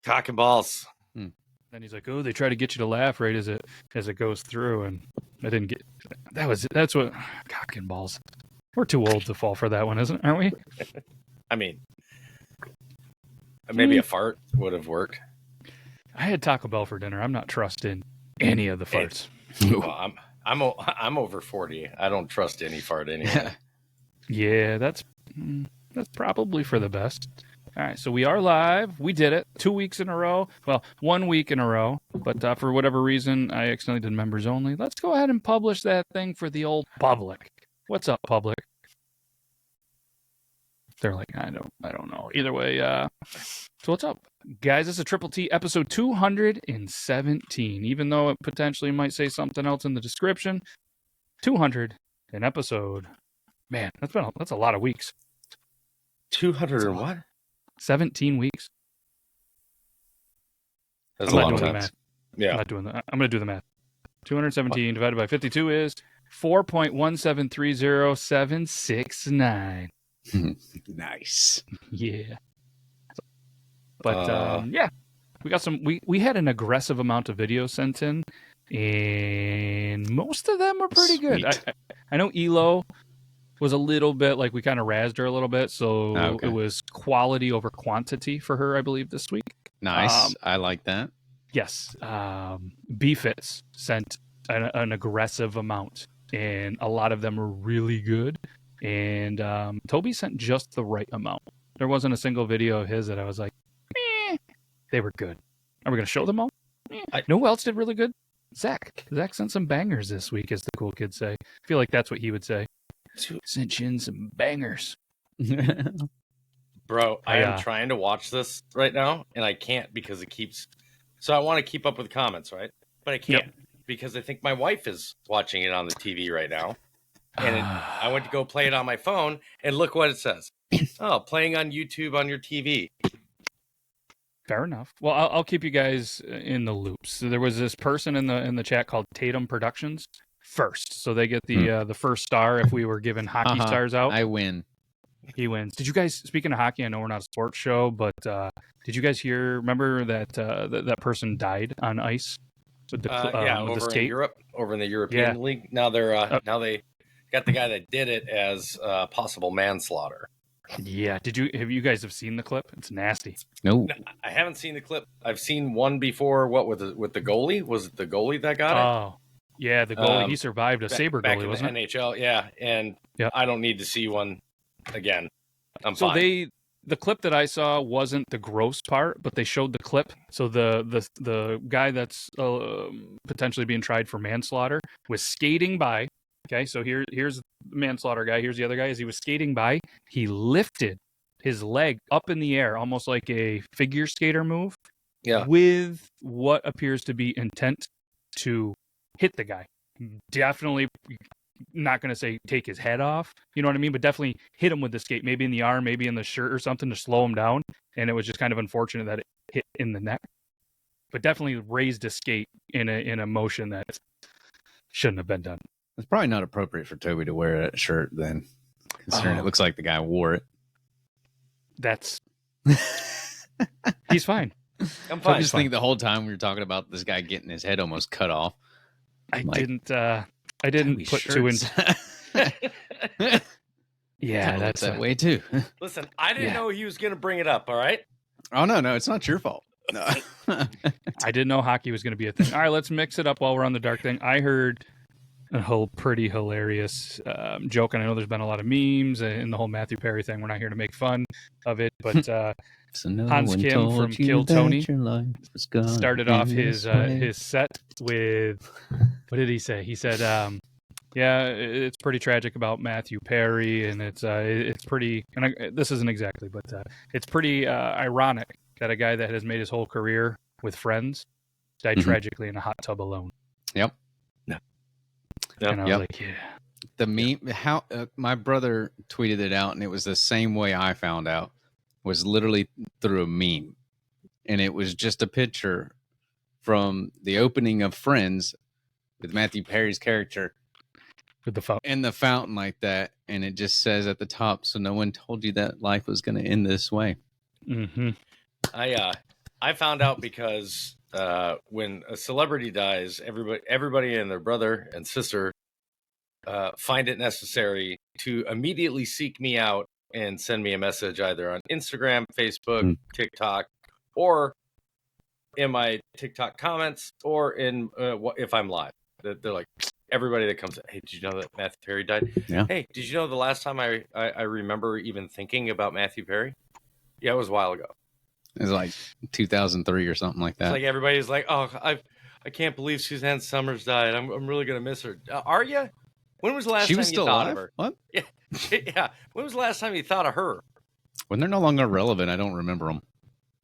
Cock and balls. And he's like, "Oh, they try to get you to laugh right as it goes through," and I didn't get. That's what cock and balls. We're too old to fall for that one, aren't we? I mean, maybe a fart would have worked. I had Taco Bell for dinner. I'm not trusting any of the farts. Well, I'm over 40. I don't trust any fart anyway. Yeah, that's probably for the best. All right, so we are live. We did it 2 weeks in a row. Well, 1 week in a row. But for whatever reason, I accidentally did members only. Let's go ahead and publish that thing for the old public. What's up, public? They're like, I don't know. Either way, so what's up? Guys, this is Triple T episode 217. Even though it potentially might say something else in the description, 200 an episode. Man, that's a lot of weeks. 200 and what? 17 weeks. That's I'm a not lot doing of the times. math. Yeah. I'm not doing that. I'm going to do the math. 217 divided by 52 is 4.1730769. Nice. Yeah. But yeah, we got some. We had an aggressive amount of videos sent in, and most of them were pretty good. I know Elo was a little bit like we kind of razzed her a little bit, so It was quality over quantity for her, I believe, this week. Nice. I like that. Yes. B-Fits sent an aggressive amount, and a lot of them were really good. And Toby sent just the right amount. There wasn't a single video of his that I was like, they were good. Are we going to show them all? No one else did really good. Zach sent some bangers this week, as the cool kids say. I feel like that's what he would say. Sent in some bangers. Bro, I am trying to watch this right now, and I can't because it keeps... So I want to keep up with comments, right? But I can't because I think my wife is watching it on the TV right now. And I went to go play it on my phone, and look what it says. Oh, playing on YouTube on your TV. Fair enough. Well, I'll keep you guys in the loop. So there was this person in the chat called Tatum Productions first. So they get the first star if we were giving hockey stars out. I win. He wins. Did you guys, speaking of hockey, I know we're not a sports show, but did you guys remember that that person died on ice? With the, over in Europe, over in the European League. Now now they got the guy that did it as possible manslaughter. Yeah. Have you guys seen the clip? It's nasty. No, I haven't seen the clip. I've seen one before. What with the goalie? Was it the goalie that got it? Oh, yeah, the goalie. He survived a Sabre back goalie, in wasn't the it? NHL, yeah. And I don't need to see one again. I'm fine. The clip that I saw wasn't the gross part, but they showed the clip. So the guy that's potentially being tried for manslaughter was skating by. Okay, so here's the manslaughter guy. Here's the other guy. As he was skating by, he lifted his leg up in the air, almost like a figure skater move, with what appears to be intent to hit the guy. Definitely not going to say take his head off, you know what I mean? But definitely hit him with the skate, maybe in the arm, maybe in the shirt or something to slow him down. And it was just kind of unfortunate that it hit in the neck. But definitely raised a skate in a motion that shouldn't have been done. it's probably not appropriate for Toby to wear that shirt then, considering it looks like the guy wore it. He's fine. I'm fine. I just think the whole time we were talking about this guy getting his head almost cut off. I didn't put two in. Yeah, that's that way too. Listen, I didn't know he was going to bring it up. All right. Oh no, it's not your fault. No. I didn't know hockey was going to be a thing. All right, let's mix it up while we're on the dark thing. I heard a whole pretty hilarious joke, and I know there's been a lot of memes and the whole Matthew Perry thing. We're not here to make fun of it, but Hans Kim from Kill Tony started off his set with, what did he say? He said, yeah, it's pretty tragic about Matthew Perry, and it's pretty, and this isn't exactly, but it's pretty ironic that a guy that has made his whole career with friends died tragically in a hot tub alone. Yep. And I was like, yeah. The meme, how my brother tweeted it out, and it was the same way I found out, was literally through a meme. And it was just a picture from the opening of Friends with Matthew Perry's character with the fountain. In the fountain like that. And it just says at the top, so no one told you that life was going to end this way. Mm-hmm. I I found out because when a celebrity dies, everybody and their brother and sister find it necessary to immediately seek me out and send me a message either on Instagram, Facebook, TikTok, or in my TikTok comments, or in if I'm live. They're like, everybody that comes in, hey, did you know that Matthew Perry died? Yeah. Hey, did you know the last time I remember even thinking about Matthew Perry? Yeah, it was a while ago. It was like 2003 or something like that. It's like everybody's like, oh, I can't believe Suzanne Summers died. I'm really gonna miss her. Are you? When was the last She time was you still thought alive? of her? What? Yeah, yeah. When was the last time you thought of her? When they're no longer relevant, I don't remember them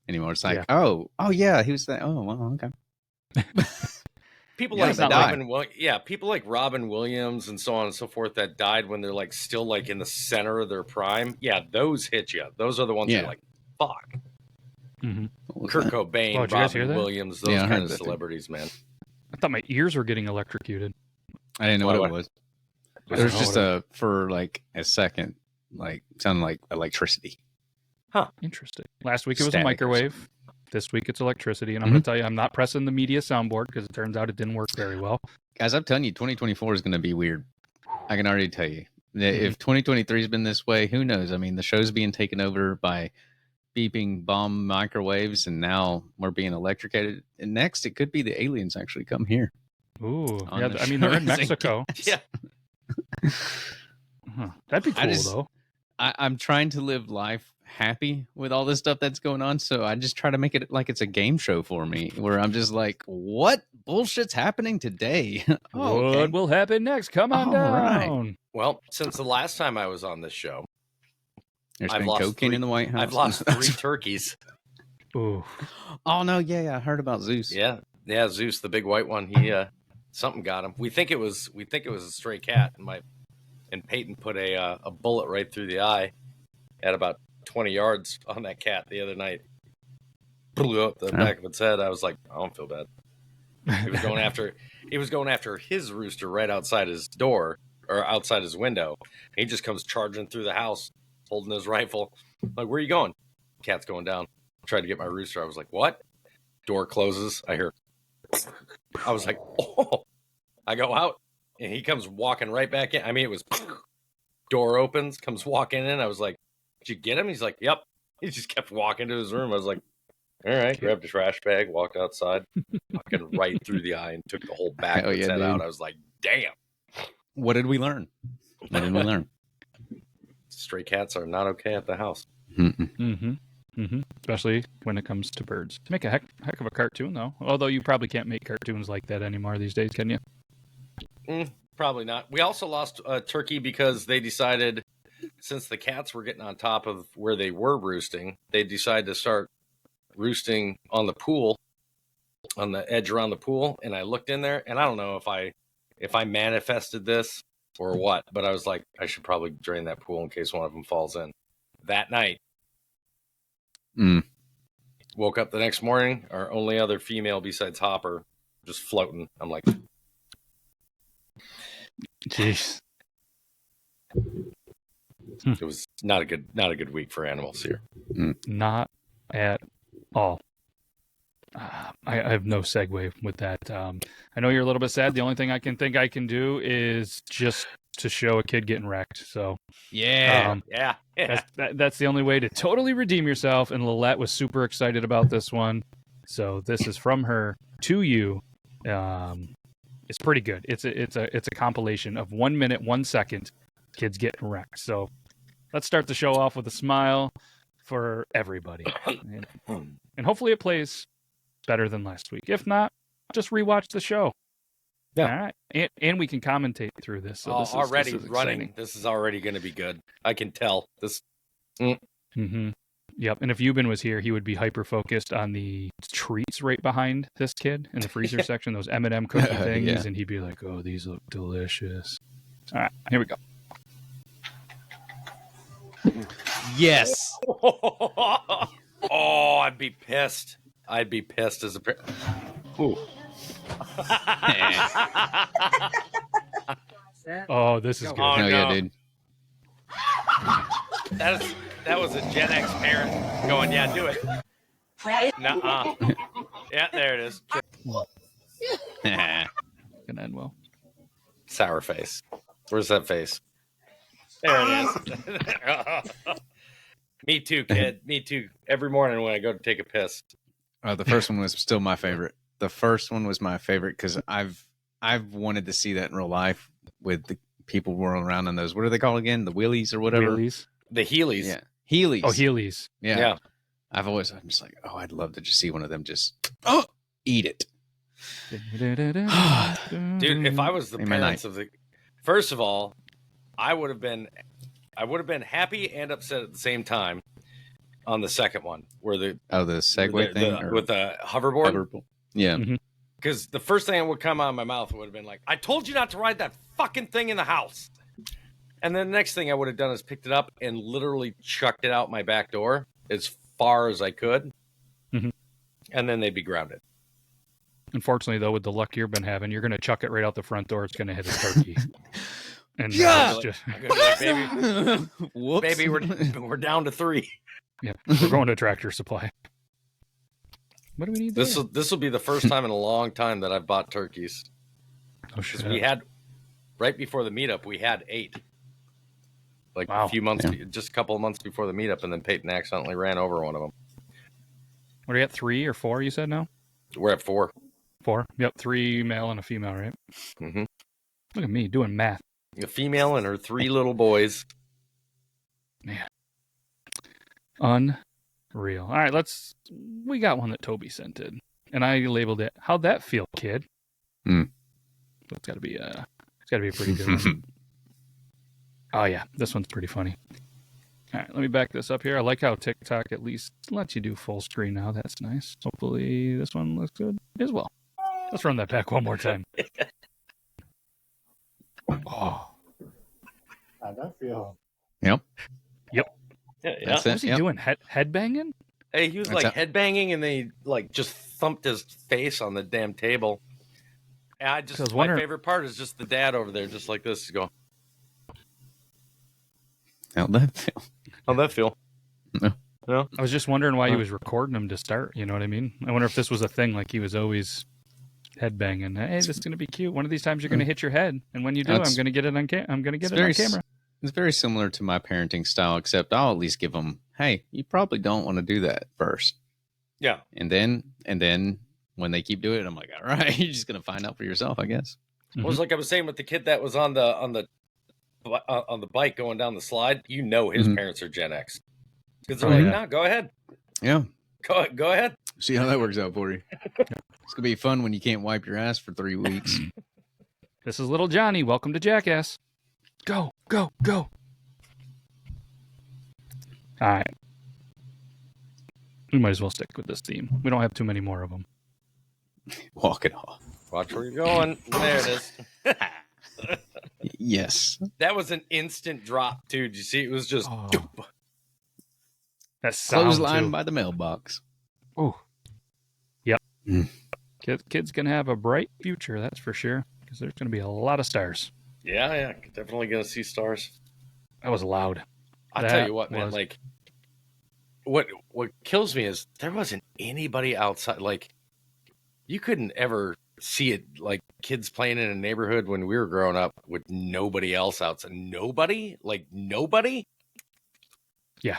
anymore. It's like, oh yeah, he was that. Oh, well, okay. People Yeah, like they die. people like Robin Williams and so on and so forth that died when they're like still like in the center of their prime. Yeah, those hit you. Those are the ones you're like, fuck. Kurt Cobain, Robin Williams, those kinds of celebrities, man. I thought my ears were getting electrocuted. I didn't know what it was. There's just for like a second, like sounded like electricity. Huh. Interesting. Last week it was a microwave. This week it's electricity. And I'm going to tell you, I'm not pressing the media soundboard because it turns out it didn't work very well. Guys, I'm telling you, 2024 is going to be weird. I can already tell you. If 2023 has been this way, who knows? I mean, the show's being taken over by beeping bomb microwaves, and now we're being electrocuted. And next, it could be the aliens actually come here. Ooh. Yeah, I mean, they're in Mexico. Yeah. That'd be cool, though. I'm trying to live life happy with all this stuff that's going on, so I just try to make it like it's a game show for me, where I'm just like, what bullshit's happening today? What will happen next? Come on down. Right. Well, since the last time I was on this show, there's been cocaine in the White House. I've lost 3 turkeys. Ooh. Oh no, yeah, I heard about Zeus. Yeah, Zeus, the big white one. He something got him. We think it was a stray cat, and Peyton put a bullet right through the eye at about 20 yards on that cat the other night. Blew up the back of its head. I was like, I don't feel bad. He was going after his rooster right outside his door, or outside his window. He just comes charging through the house, holding his rifle. Like, where are you going? Cat's going down. Tried to get my rooster. I was like, what? Door closes. I hear. I was like, oh. I go out, and he comes walking right back in. I mean, it was door opens, comes walking in. I was like, did you get him? He's like, yep. He just kept walking to his room. I was like, all right. Grabbed a trash bag, walked outside, fucking right through the eye, and took the whole back of his head out. I was like, damn. What did we learn? Stray cats are not okay at the house. Especially when it comes to birds. Make a heck of a cartoon, though. Although you probably can't make cartoons like that anymore these days, can you? Probably not. We also lost a turkey because they decided, since the cats were getting on top of where they were roosting, they decided to start roosting on the pool, on the edge around the pool. And I looked in there, and I don't know if I manifested this or what, but I was like, I should probably drain that pool in case one of them falls in. That night, woke up the next morning, our only other female besides Hopper just floating. I'm like, jeez. It was not a good week for animals here. Not at all. I have no segue with that. I know you're a little bit sad. The only thing I can do is just to show a kid getting wrecked. So yeah. That's the only way to totally redeem yourself. And Lillette was super excited about this one. So this is from her to you. It's pretty good. It's a compilation of 1 minute, 1 second kids getting wrecked. So let's start the show off with a smile for everybody, and hopefully it plays better than last week. If not, just rewatch the show. Yeah. All right. And we can commentate through this. So this already is running. This is already going to be good. I can tell. This. Yep. And if Euban was here, he would be hyper focused on the treats right behind this kid in the freezer section, those M&M cookie things, and he'd be like, "Oh, these look delicious." All right, here we go. Yes. Oh, I'd be pissed. I'd be pissed as a parent. Ooh. Oh, this is good. Oh, no. Yeah, dude. That was a Gen X parent going, yeah, do it. Nuh-uh. Yeah, there it is. Gonna end well. Sour face. Where's that face? There it is. Me too, kid. Me too. Every morning when I go to take a piss. The first one was still my favorite. The first one was my favorite because I've wanted to see that in real life with the people whirling around in those. What are they called again? The wheelies or whatever. Wheelies. The Heelys. Yeah, Heelys. Oh, Heelys. Yeah. I'm just like, oh, I'd love to just see one of them just eat it. Dude, if I was the parents of the, first of all, I would have been happy and upset at the same time on the second one, where the Segway thing with the hoverboard. Yeah, because the first thing that would come out of my mouth would have been like, "I told you not to ride that fucking thing in the house." And then the next thing I would have done is picked it up and literally chucked it out my back door as far as I could, and then they'd be grounded. Unfortunately, though, with the luck you've been having, you're going to chuck it right out the front door. It's going to hit a turkey. And baby, we're down to 3. Yeah, we're going to Tractor Supply. What do we need? This will be the first time in a long time that I've bought turkeys. Oh shit! We had right before the meetup, we had 8. Like a few months, just a couple of months before the meetup, and then Peyton accidentally ran over one of them. What are you at, 3 or 4? You said no. We're at 4. 4. Yep, 3 male and a female, right? Mm-hmm. Look at me doing math. A female and her 3 little boys. Man, unreal. All right, we got one that Toby sent in, and I labeled it. How'd that feel, kid? It's got to be a pretty good one. Oh yeah, this one's pretty funny. All right, let me back this up here. I like how TikTok at least lets you do full screen now. That's nice. Hopefully this one looks good as well. Let's run that back one more time. Oh. How'd that feel? Yep. Yeah. What was he doing? Head banging? Hey, he was headbanging, and they just thumped his face on the damn table. And my favorite part is just the dad over there, just like this, going. How'd that feel? How'd that feel? No. I was just wondering why he was recording him to start. You know what I mean? I wonder if this was a thing, like he was always head banging. Hey, this is gonna be cute. One of these times you're gonna hit your head, and when you do, I'm gonna get it on camera. It's very similar to my parenting style, except I'll at least give them, hey, you probably don't want to do that first. Yeah. And then when they keep doing it, I'm like, all right, you're just gonna find out for yourself, I guess. It was like I was saying with the kid that was on the bike going down the slide. You know his parents are Gen X. Because they're no, go ahead. Yeah. Go ahead. See how that works out for you. It's gonna be fun when you can't wipe your ass for 3 weeks. This is little Johnny. Welcome to Jackass. Go, go, go. All right. We might as well stick with this theme. We don't have too many more of them. Walk it off. Watch where you're going. There it is. Yes. That was an instant drop, too. Did you see? It was just... That's clothesline by the mailbox. Oh. Yep. Kid's going to have a bright future, that's for sure, because there's going to be a lot of stars. Yeah. Definitely going to see stars. That was loud. I'll tell you what, man. Like, what kills me is there wasn't anybody outside. Like, you couldn't ever see it, like, kids playing in a neighborhood when we were growing up with nobody else outside. Nobody? Like, nobody? Yeah.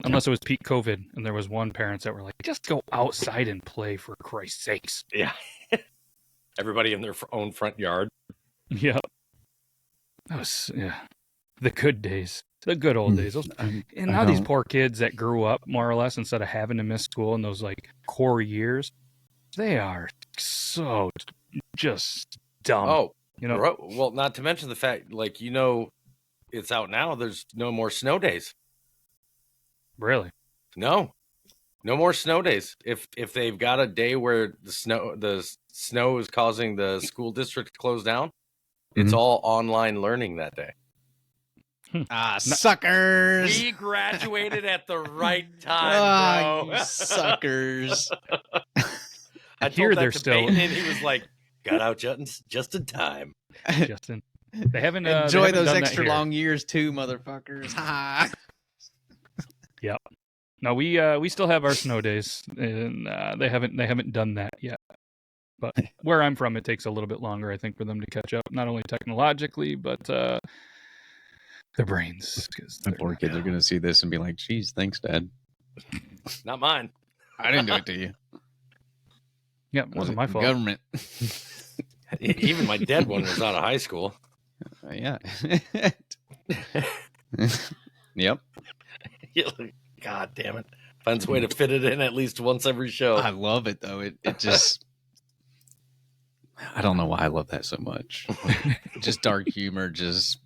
Unless it was peak COVID and there was one parents that were like, just go outside and play for Christ's sakes. Yeah. Everybody in their own front yard. Yeah. That was, the good days. The good old days. And now these poor kids that grew up more or less instead of having to miss school in those like core years, they are so just dumb. Oh, well, not to mention the fact, like, it's out now. There's no more snow days. Really? No more snow days. If they've got a day where the snow is causing the school district to close down, it's all online learning that day. Suckers! We graduated at the right time, bro. You suckers! I hear they're still, and he was like, "Got out just in time." Justin, they haven't enjoy those extra long years too, motherfuckers. Yep. No, we still have our snow days, and they haven't done that yet. But where I'm from, it takes a little bit longer, I think, for them to catch up, not only technologically, but their brains. The poor kids are going to see this and be like, "Geez, thanks, Dad. Not mine. I didn't do it to you. Yeah, it wasn't my fault. Government." Even my dead one was out of high school. Yeah. Yep. God damn it. Finds a way to fit it in at least once every show. I love it, though. It just... I don't know why I love that so much. Just dark humor, just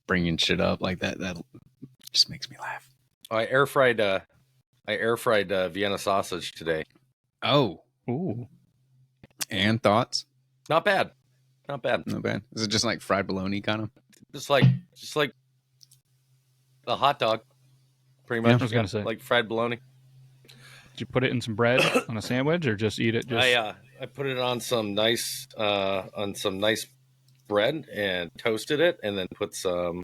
bringing shit up like that. That just makes me laugh. I air fried Vienna sausage today. Oh. Ooh. And thoughts? Not bad. Not bad. Not bad. Is it just like fried bologna kind of? Just like a hot dog. Pretty much. I was gonna say. Like fried bologna. Did you put it in some bread on a sandwich, or just eat it? I put it on some nice bread and toasted it, and then put some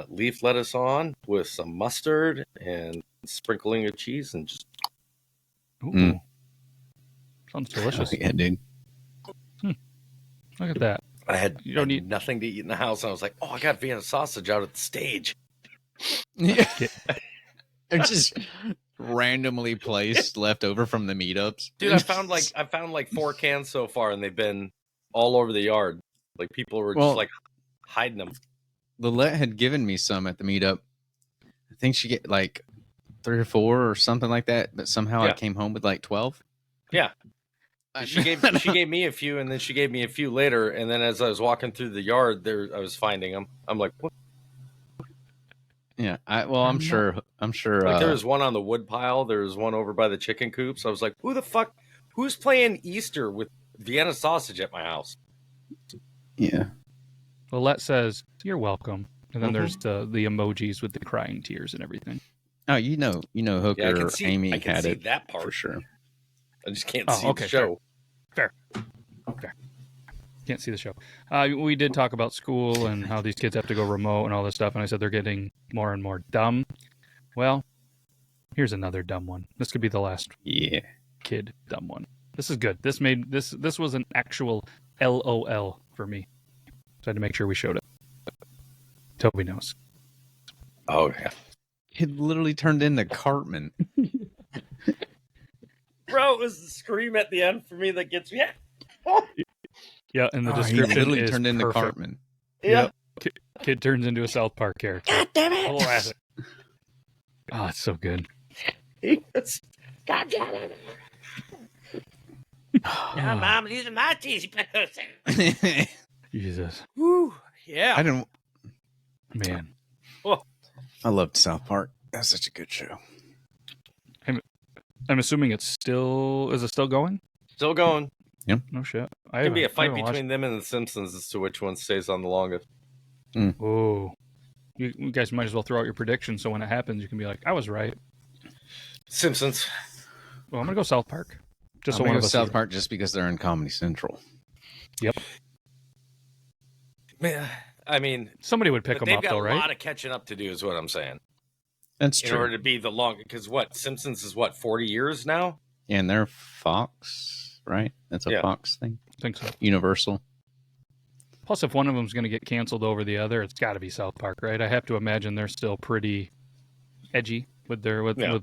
leaf lettuce on with some mustard and sprinkling of cheese, and just Ooh. Sounds delicious. Yeah, dude. Look at that. I had You don't need nothing to eat in the house, and I was like, "Oh, I got Vienna sausage out at the stage." Yeah. It's just randomly placed left over from the meetups. Dude, I found like 4 cans so far, and they've been all over the yard. Like people were just like hiding them. Lillette had given me some at the meetup. I think she get like 3 or 4 or something like that, but somehow I came home with like 12. Yeah. She gave me a few, and then she gave me a few later, and then as I was walking through the yard, I was finding them. I'm like, what? Yeah, I'm sure. Like there was one on the wood pile. There was one over by the chicken coops. I was like, who's playing Easter with Vienna sausage at my house? Yeah. Lillette says, "You're welcome." And then there's the emojis with the crying tears and everything. Oh, you know, Hooker, Amy had it that part for sure. I just can't see the show. Fair. Can't see the show. We did talk about school and how these kids have to go remote and all this stuff, and I said they're getting more and more dumb. Well, here's another dumb one. This could be the last kid dumb one. This is good. This was an actual LOL for me. So I had to make sure we showed it. Toby knows. Oh yeah. It literally turned into Cartman. Bro, it was the scream at the end for me that gets me. Yeah, and the description he literally is turned into perfect. Cartman. Yeah. Yep. Kid turns into a South Park character. God damn it! Oh, it's so good. God damn it! Yeah, Mom, these are my cheesy pillows. Jesus. Woo! Yeah. I didn't. Man. Oh. I loved South Park. That's such a good show. I'm assuming it's still... Is it still going? Still going. Yep. No shit. It's going to be a fight between them and the Simpsons as to which one stays on the longest. Oh. You guys might as well throw out your prediction so when it happens, you can be like, I was right. Simpsons. Well, I'm going to go South Park. Just so one of us South Park just because they're in Comedy Central. Yep. Man, I mean... Somebody would pick them up, though, right? They've got a lot of catching up to do is what I'm saying. That's true. In order to be the longest... Because what? Simpsons is what, 40 years now? Yeah, and they're Fox, right? That's a Fox thing? I think so. Universal. Plus, if one of them's going to get canceled over the other, it's got to be South Park, right? I have to imagine they're still pretty edgy with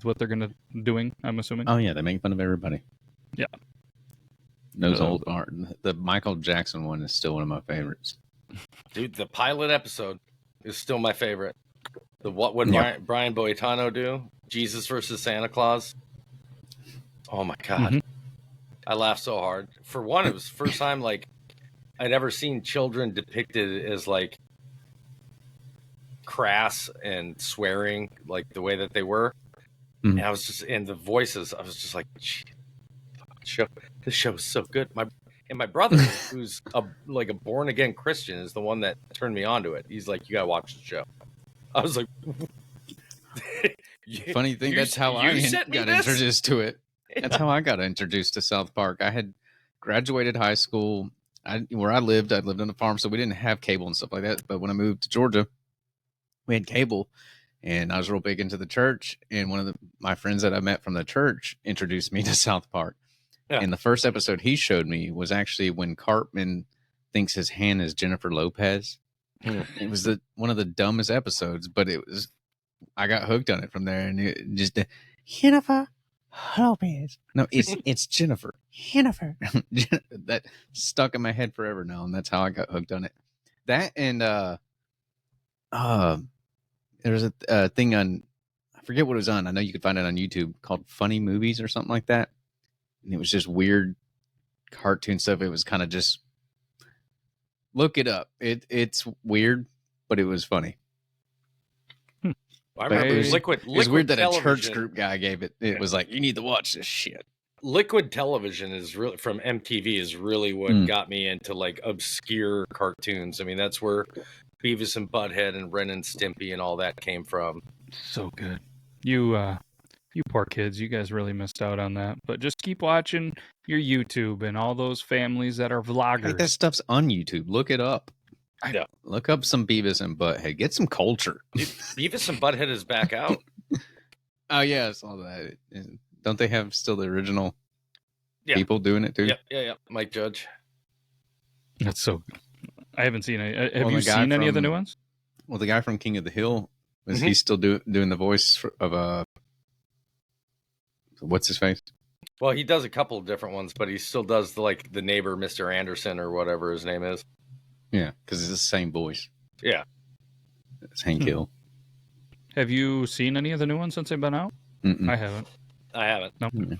what they're going to doing, I'm assuming. Oh, yeah, they make fun of everybody. Yeah. Those old art. The Michael Jackson one is still one of my favorites. Dude, the pilot episode is still my favorite. What would Brian Boitano do? Jesus versus Santa Claus. Oh my God. Mm-hmm. I laughed so hard. For one, it was the first time like I'd ever seen children depicted as like crass and swearing like the way that they were. Mm-hmm. And I was just in the voices, I was just like, this show is so good. My brother, who's a born again Christian, is the one that turned me on to it. He's like, you gotta watch the show. I was like, funny thing, that's how I got introduced to it. That's how I got introduced to South Park. I had graduated high school. Where I lived on a farm, so we didn't have cable and stuff like that. But when I moved to Georgia, we had cable, And I was real big into the church. And one of my friends that I met from the church introduced me to South Park. Yeah. And the first episode he showed me was actually when Cartman thinks his hand is Jennifer Lopez. It was one of the dumbest episodes, but I got hooked on it from there. And it just Jennifer Lopez. No, it's Jennifer. Jennifer. That stuck in my head forever now, and that's how I got hooked on it. That and there was a thing on, I forget what it was on. I know you could find it on YouTube called Funny Movies or something like that. And it was just weird cartoon stuff. It was kind of just, look it up. It's weird, but it was funny. I remember it was weird that a church group guy gave it. It was like, you need to watch this shit. Liquid Television is really from MTV is really what got me into like obscure cartoons. I mean, that's where Beavis and Butthead and Ren and Stimpy and all that came from. So good. You poor kids, you guys really missed out on that. But just keep watching your YouTube and all those families that are vloggers. Hey, that stuff's on YouTube. Look it up. Yeah. Look up some Beavis and Butthead. Get some culture. Dude, Beavis and Butthead is back out. Oh, yeah, I saw that. Don't they have still the original people doing it, too? Yeah. Mike Judge. That's so good. I haven't seen it. Have you seen any of the new ones? Well, the guy from King of the Hill, is he still doing the voice of what's his face? Well, he does a couple of different ones, but he still does the neighbor, Mr. Anderson, or whatever his name is. Yeah, because it's the same voice. Yeah. It's Hank Hill. Have you seen any of the new ones since they've been out? Mm-mm. I haven't. No. Mm-mm.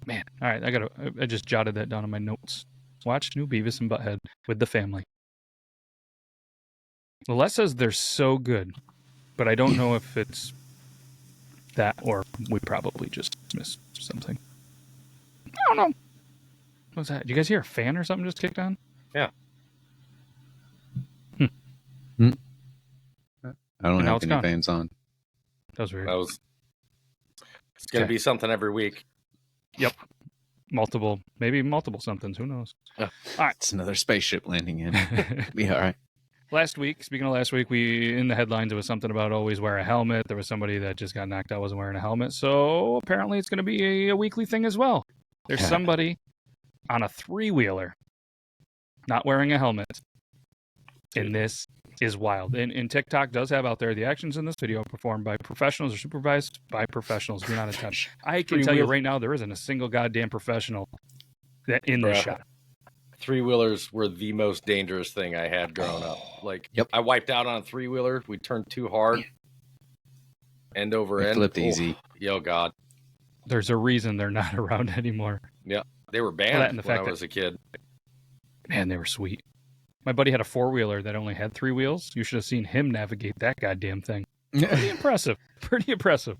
Man, all right. I just jotted that down in my notes. Watch new Beavis and Butthead with the family. Les says they're so good, but I don't know if it's that or we probably just missed something. I don't know. What's that? Did you guys hear a fan or something just kicked on? Yeah. I don't have any fans on. That was weird. It's going to be something every week. Yep. Maybe multiple somethings. Who knows? Yeah. All right. It's another spaceship landing in. Be all right. Speaking of last week, in the headlines, it was something about always wear a helmet. There was somebody that just got knocked out, wasn't wearing a helmet. So apparently it's going to be a weekly thing as well. There's somebody on a 3-wheeler not wearing a helmet. And this is wild. And TikTok does have out there the actions in this video performed by professionals or supervised by professionals. Do not attempt. I can tell you right now, there isn't a single goddamn professional in this shot. 3-wheelers were the most dangerous thing I had growing up. I wiped out on a 3-wheeler. We turned too hard. End over end. Flipped easy. Yo, God. There's a reason they're not around anymore. Yeah. They were banned when I was a kid. Man, they were sweet. My buddy had a 4-wheeler that only had 3 wheels. You should have seen him navigate that goddamn thing. Pretty impressive. Pretty impressive.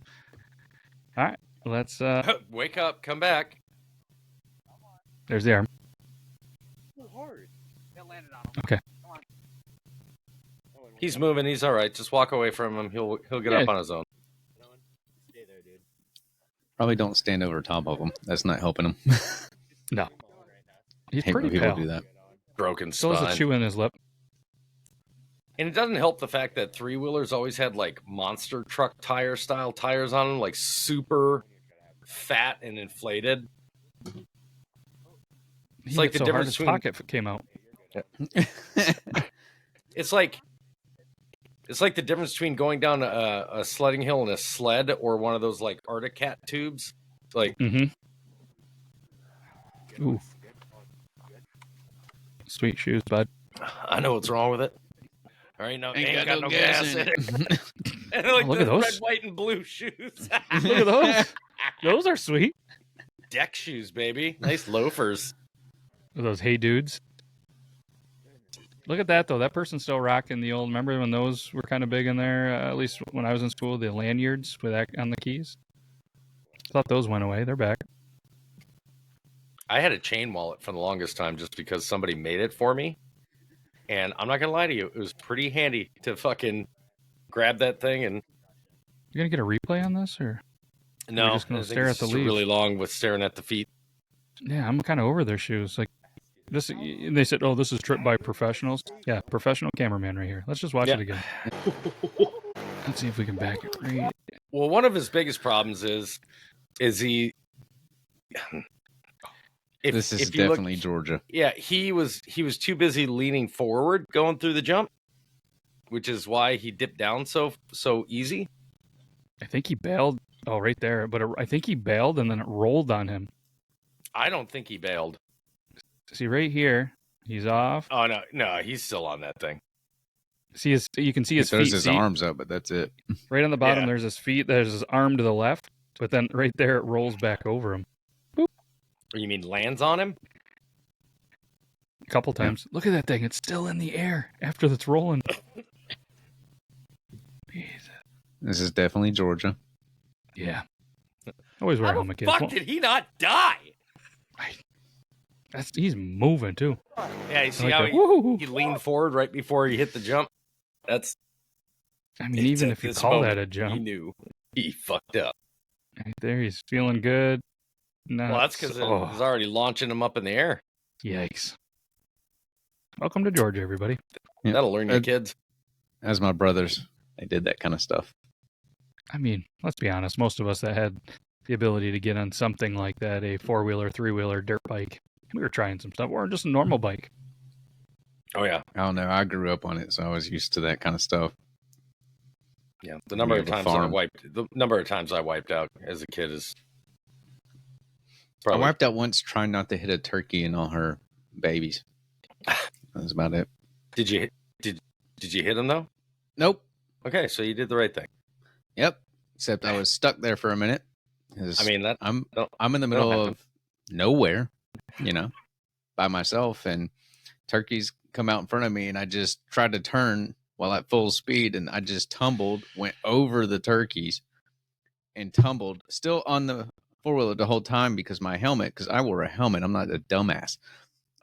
All right. Let's wake up. Come back. There's the arm. Okay. He's moving. He's all right. Just walk away from him. He'll get up on his own. Probably don't stand over top of him. That's not helping him. No. He's hate pretty when people pale. do that. Broken Still spine. has a chew in his lip. And it doesn't help the fact that 3-wheelers always had monster truck tire style tires on them, super fat and inflated. It's like the difference between pocket came out. It's like the difference between going down a sledding hill in a sled or one of those Arctic Cat tubes. Ooh. Sweet shoes, bud. I know what's wrong with it. All right, no, ain't got no gas in it. And look at those red, white, and blue shoes. Look at those. Those are sweet. Deck shoes, baby. Nice loafers. Those Hey Dudes. Look at that, though. That person's still rocking the old... Remember when those were kind of big in there? At least when I was in school, the lanyards with that on the keys. I thought those went away. They're back. I had a chain wallet for the longest time just because somebody made it for me. And I'm not going to lie to you. It was pretty handy to fucking grab that thing and... You're going to get a replay on this, or... No, just going to stare at the leaves? Really long with staring at the feet. Yeah, I'm kind of over their shoes. This, they said, "Oh, this is tripped by professionals." Yeah, professional cameraman right here. Let's just watch it again. Let's see if we can back it right. Well, one of his biggest problems is he. This is definitely Georgia. Yeah, he was too busy leaning forward going through the jump, which is why he dipped down so easy. I think he bailed. Oh, right there. But I think he bailed and then it rolled on him. I don't think he bailed. See right here, he's off. Oh no, he's still on that thing. See you can see his He throws feet. his arms up, but that's it. Right on the bottom, Yeah. there's his feet. There's his arm to the left, but then right there it rolls back over him. Or you mean lands on him? A couple times. Look at that thing. It's still in the air after it's rolling. Jesus. This is definitely Georgia. Yeah. Always wear a How helmet, the kids. fuck did he not die? He's moving too. Yeah, you see I how like that. he leaned forward right before he hit the jump? I mean, even if you call that a jump. He knew he fucked up. Right there, he's feeling good. Well, that's because it was already launching him up in the air. Yikes. Welcome to Georgia, everybody. Yeah. That'll learn you kids. As my brothers, they did that kind of stuff. I mean, let's be honest. Most of us that had the ability to get on something like that, a 4-wheeler, 3-wheeler, dirt bike, we were trying some stuff, or just a normal bike. Oh yeah, I don't know. I grew up on it, so I was used to that kind of stuff. yeah. The number We of have a times I wiped out as a kid is. I wiped out once trying not to hit a turkey and all her babies. That's about it. Did you hit him though? Nope. Okay, so you did the right thing. Yep. Except I was stuck there for a minute. I mean that I'm in the middle of nowhere, by myself, and turkeys come out in front of me, and I just tried to turn while at full speed, and I just tumbled, went over the turkeys, and tumbled, still on the 4-wheeler the whole time because I wore a helmet. I'm not a dumbass,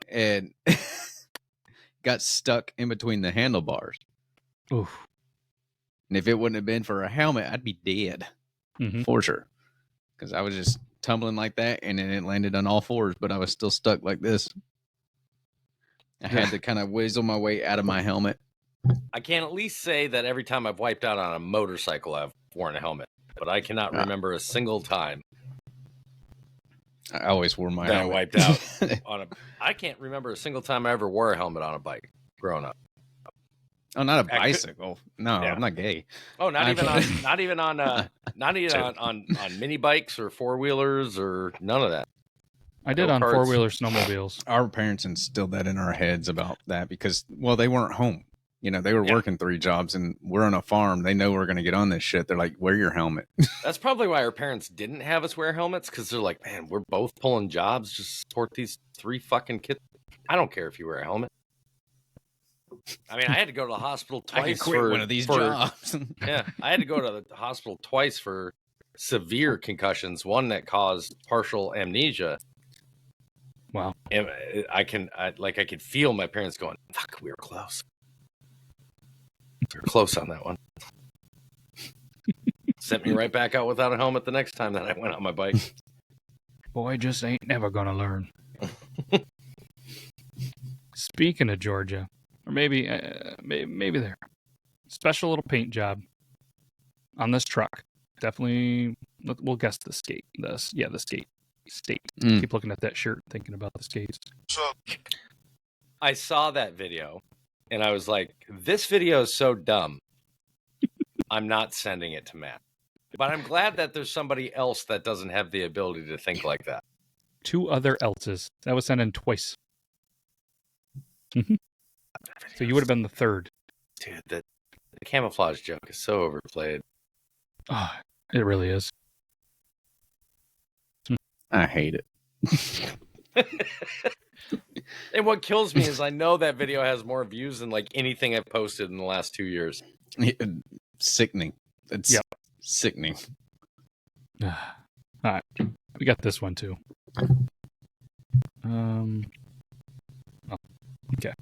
and got stuck in between the handlebars. Oof. And if it wouldn't have been for a helmet, I'd be dead for sure. Because I was just tumbling like that, and then it landed on all fours, but I was still stuck like this. I had to kind of whistle my way out of my helmet. I can at least say that every time I've wiped out on a motorcycle, I've worn a helmet, but I cannot remember a single time I always wore my that helmet. I wiped out on a. I can't remember a single time I ever wore a helmet on a bike growing up. Oh, not a bicycle. No, Yeah. I'm not gay. Oh, not even on mini bikes or 4-wheelers or none of that. I did Go on carts. 4-wheeler snowmobiles. Our parents instilled that in our heads about that because, well, they weren't home. They were working 3 jobs, and we're on a farm. They know we're going to get on this shit. They're like, wear your helmet. That's probably why our parents didn't have us wear helmets, because they're like, man, we're both pulling jobs. Just support these 3 fucking kids. I don't care if you wear a helmet. I mean, I had to go to the hospital twice. I could quit one of these jobs. Yeah, I had to go to the hospital twice for severe concussions. One that caused partial amnesia. Wow. And I could feel my parents going, "Fuck, we were close. We were close on that one." Sent me right back out without a helmet the next time that I went on my bike. Boy, just ain't never gonna learn. Speaking of Georgia, or maybe there, special little paint job on this truck. Definitely, we'll guess the skate. The skate. State. Keep looking at that shirt, thinking about the skates. I saw that video, and I was like, "This video is so dumb. I'm not sending it to Matt." But I'm glad that there's somebody else that doesn't have the ability to think like that. 2 other elses. That was sent in twice. So you would have been the third. Dude, the camouflage joke is so overplayed. Oh, it really is. I hate it. And what kills me is I know that video has more views than like anything I've posted in the last 2 years. Sickening. It's sickening. All right. We got this one too. Okay.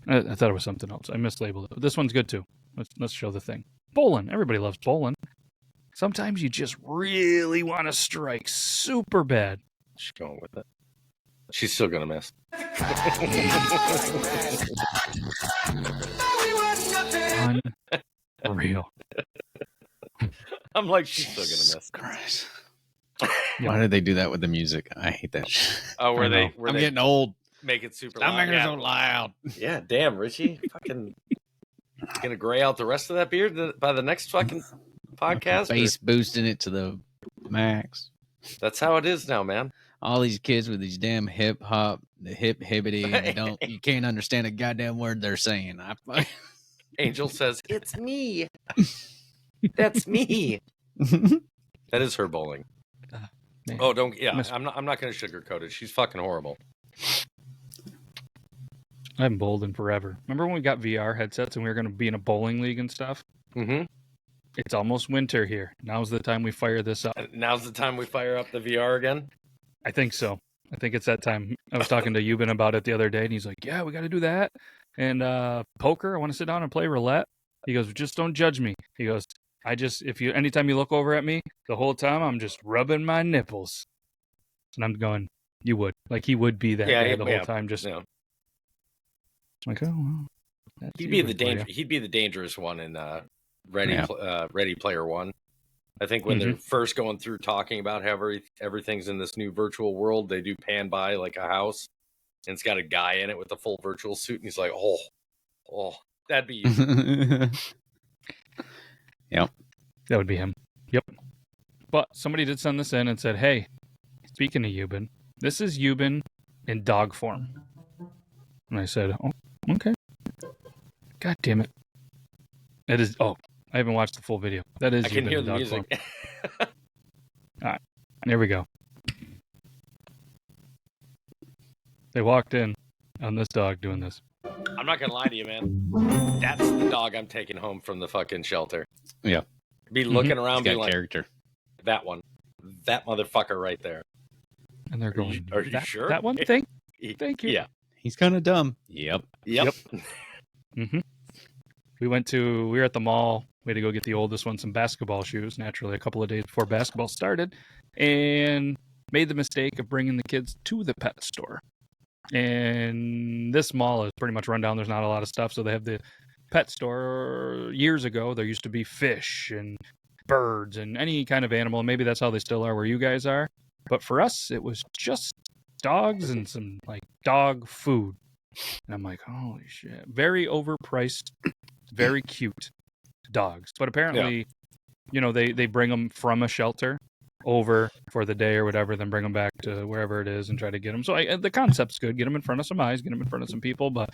I thought it was something else. I mislabeled it. This one's good too. Let's show the thing. Bowling. Everybody loves bowling. Sometimes you just really want to strike super bad. She's going with it. She's still gonna miss. For real. I'm like, she's still Jesus gonna miss. Christ. Yeah. Why did they do that with the music? I hate that shit. Oh, I know. I'm getting old. make it super Stop loud? making it Yeah. so loud. Yeah, damn, Richie, fucking gonna gray out the rest of that beard by the next fucking podcast. Bass boosting it to the max. That's how it is now, man. All these kids with these damn hip hop, the hip hibbity, and you can't understand a goddamn word they're saying. Angel says, "It's me. That's me." That is her bowling. Man. Oh, don't. Yeah, Miss- I'm not gonna sugarcoat it. She's fucking horrible. I haven't bowled in forever. Remember when we got VR headsets and we were going to be in a bowling league and stuff? Mm-hmm. It's almost winter here. Now's the time we fire this up. Now's the time we fire up the VR again. I think so. I think it's that time. I was talking to Euban about it the other day, and he's like, "Yeah, we got to do that." And poker, I want to sit down and play roulette. He goes, "Just don't judge me." He goes, anytime you look over at me, the whole time I'm just rubbing my nipples." And I'm going, "You would." Like he would be that guy the whole time, just like, "Oh, well." He'd be the danger. He'd be the dangerous one in Ready Player One. I think when they're first going through talking about how everything's in this new virtual world, they do pan by like a house, and it's got a guy in it with a full virtual suit, and he's like, "Oh, that'd be you." Yep, that would be him. Yep. But somebody did send this in and said, "Hey, speaking of Euban, this is Euban in dog form." And I said, "Oh, okay." God damn it! It is. Oh, I haven't watched the full video. That is. I can Euban hear in the dog music. form. All right, there we go. They walked in on this dog doing this. I'm not gonna lie to you, man. That's the dog I'm taking home from the fucking shelter. Yeah. Be looking around, He's being got like, character. that one, that motherfucker right there. And they're going, Are you sure? That one? Thank you. Yeah. He's kind of dumb. Yep. Mm-hmm. We were at the mall. We had to go get the oldest one some basketball shoes, naturally, a couple of days before basketball started, and made the mistake of bringing the kids to the pet store. And this mall is pretty much run down. There's not a lot of stuff. So they have the pet store. Years ago, there used to be fish and birds and any kind of animal. Maybe that's how they still are where you guys are. But for us, it was just dogs and some like dog food. And I'm like, holy shit. Very overpriced, very cute dogs. But apparently, they bring them from a shelter over for the day or whatever, then bring them back to wherever it is and try to get them. So the concept's good. Get them in front of some eyes, get them in front of some people. But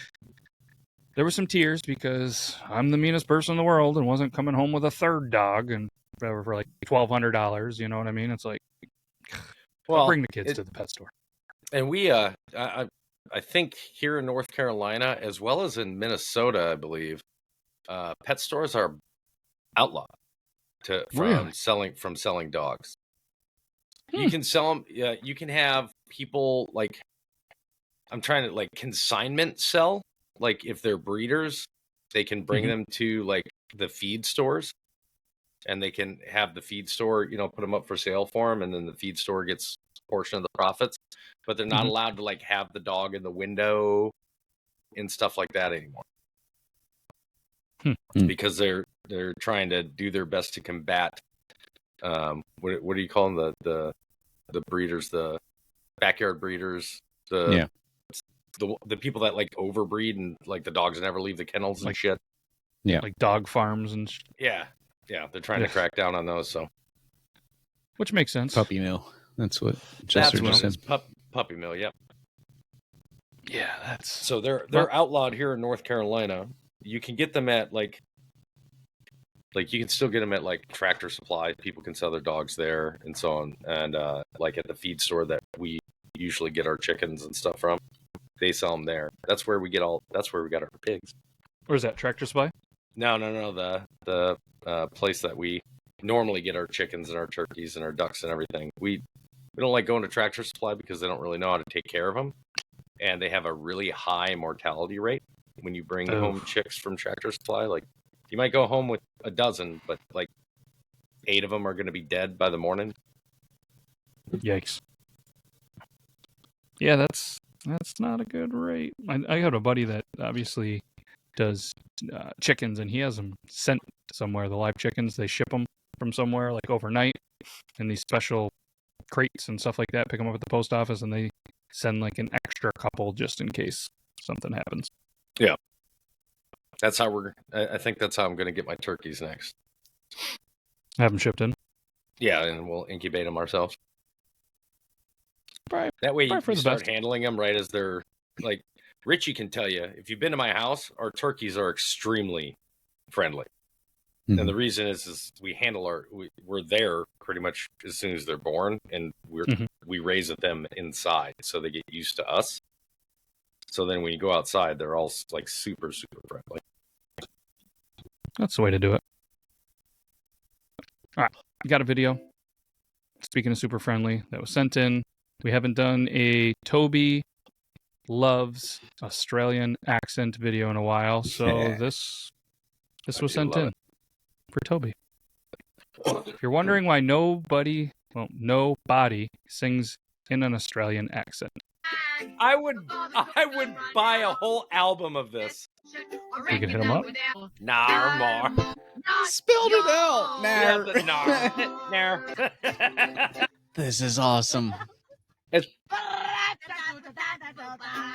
there were some tears because I'm the meanest person in the world and wasn't coming home with a third dog and whatever for like $1,200. You know what I mean? It's like, well, bring the kids to the pet store. And we, I think here in North Carolina, as well as in Minnesota, I believe, pet stores are outlawed from selling dogs. You can sell them. You can have people like, I'm trying to like consignment sell. Like if they're breeders, they can bring them to like the feed stores, and they can have the feed store, put them up for sale for them, and then the feed store gets a portion of the profits. But they're not allowed to like have the dog in the window and stuff like that anymore, because they're trying to do their best to combat. What do you call them? The breeders, the backyard breeders, the people that like overbreed and like the dogs never leave the kennels and shit. Yeah, like dog farms and yeah. They're trying to crack down on those. So, which makes sense. Puppy mill. That's what Chester just said. Puppy mill. Yep. Yeah, that's so they're outlawed here in North Carolina. You can get them at like you can still get them at like Tractor Supply. People can sell their dogs there and so on. And like at the feed store that we usually get our chickens and stuff from, they sell them there. That's where we got our pigs. Where's that, Tractor Supply? No. The place that we normally get our chickens and our turkeys and our ducks and everything. We don't like going to Tractor Supply because they don't really know how to take care of them. And they have a really high mortality rate when you bring home chicks from Tractor Supply. Like, you might go home with a dozen, but like 8 of them are going to be dead by the morning. Yikes. Yeah, that's not a good rate. I had a buddy that obviously does chickens, and he has them sent somewhere. The live chickens, they ship them from somewhere like overnight in these special crates and stuff like that. Pick them up at the post office, and they send like an extra couple just in case something happens. Yeah, that's how I think that's how I'm going to get my turkeys next. Have them shipped in. Yeah, and we'll incubate them ourselves. Probably, that way you for the start best. handling them right as they're like. Richie can tell you, if you've been to my house, our turkeys are extremely friendly. Mhm. And the reason is we handle we're there pretty much as soon as they're born, and we raise them inside, so they get used to us. So then when you go outside, they're all like super, super friendly. That's the way to do it. All right, we got a video. Speaking of super friendly, that was sent in. We haven't done a Toby Loves Australian accent video in a while, so this was sent in for Toby. If you're wondering why nobody sings in an Australian accent, I would buy a whole album of this. we can hit him up. Nar more. Spelled it out. Nar. This is awesome.